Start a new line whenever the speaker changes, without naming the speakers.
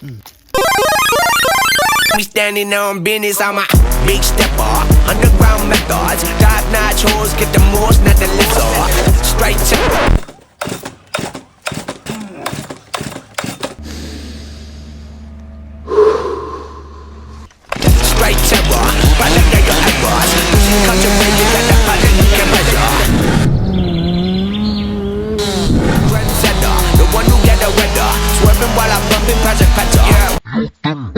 Me standing on business, I'm a big stepper. Underground methods, top-notch hoes, get the most, not the lesser. Straight to straight terror. By the day your eyebrows, culture when you got the other you can measure. Trendsetter, the one who get the weather, swerving while I'm bumping Project Petter. Yeah.